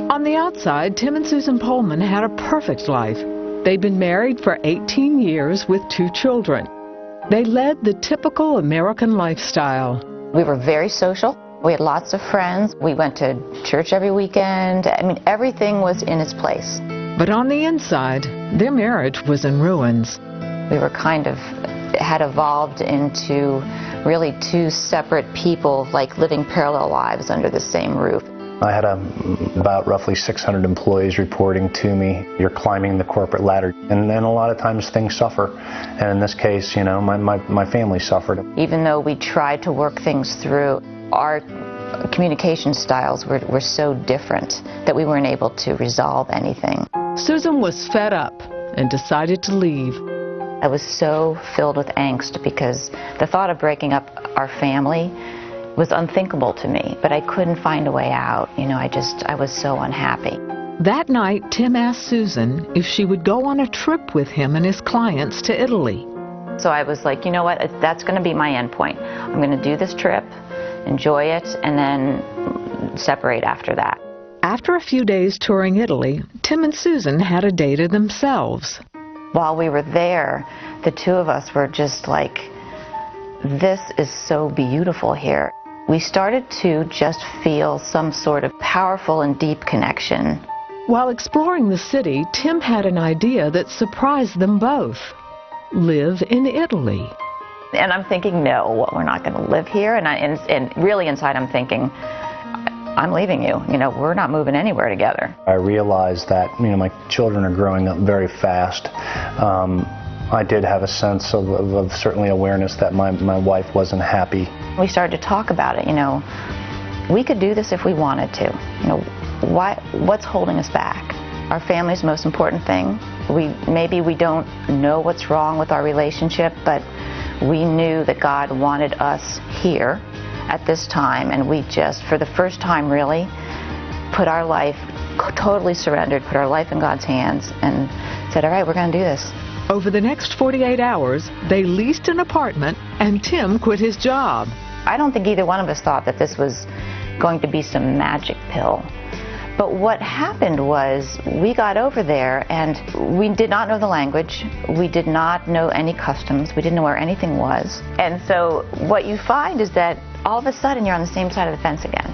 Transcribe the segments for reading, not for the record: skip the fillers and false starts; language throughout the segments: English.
On the outside, Tim and Susan Paulman had a perfect life. They'd been married for 18 years with 2 children. They led the typical American lifestyle. We were very social. We had lots of friends. We went to church every weekend. I mean, everything was in its place. But on the inside, their marriage was in ruins. We were had evolved into really 2 separate people, like living parallel lives under the same roof. I had about roughly 600 employees reporting to me. You're climbing the corporate ladder, and then a lot of times things suffer. And in this case, you know, my family suffered. Even though we tried to work things through, our communication styles were so different that we weren't able to resolve anything. Susan was fed up and decided to leave. I was so filled with angst because the thought of breaking up our family was unthinkable to me, but I couldn't find a way out. You know, I was so unhappy. That night, Tim asked Susan if she would go on a trip with him and his clients to Italy. So I was like, you know what, that's going to be my end point. I'm going to do this trip, enjoy it, and then separate after that. After a few days touring Italy, Tim and Susan had a day to themselves. While we were there, the 2 of us were just like, this is so beautiful here. We started to just feel some sort of powerful and deep connection. While exploring the city, Tim had an idea that surprised them both. Live in Italy. And I'm thinking, no, we're not going to live here. And really inside I'm thinking, I'm leaving you. You know, we're not moving anywhere together. I realized that, you know, my children are growing up very fast. I did have a sense of certainly awareness that my wife wasn't happy. We started to talk about it, you know. We could do this if we wanted to. You know, what's holding us back? Our family's the most important thing. Maybe we don't know what's wrong with our relationship, but we knew that God wanted us here at this time, and we just, for the first time really, put our life, totally surrendered, put our life in God's hands, and said, all right, we're going to do this. Over the next 48 hours, they leased an apartment, and Tim quit his job. I don't think either one of us thought that this was going to be some magic pill. But what happened was we got over there and we did not know the language. We did not know any customs. We didn't know where anything was. And so what you find is that all of a sudden you're on the same side of the fence again.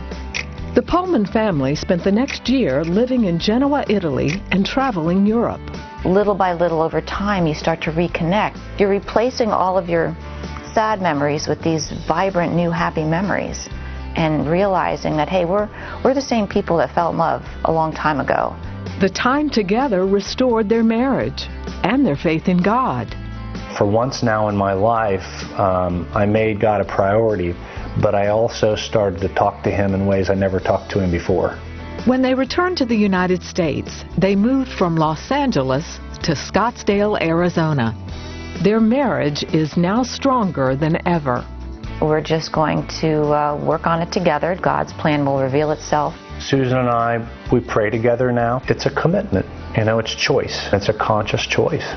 The Paulman family spent the next year living in Genoa, Italy, and traveling Europe. Little by little over time, you start to reconnect. You're replacing all of your sad memories with these vibrant, new, happy memories, and realizing that, hey, we're the same people that fell in love a long time ago. The time together restored their marriage and their faith in God. For once now in my life, I made God a priority, but I also started to talk to Him in ways I never talked to Him before. When they returned to the United States, they moved from Los Angeles to Scottsdale, Arizona. Their marriage is now stronger than ever. We're just going to work on it together. God's plan will reveal itself. Susan and I, we pray together now. It's a commitment, you know, it's choice. It's a conscious choice.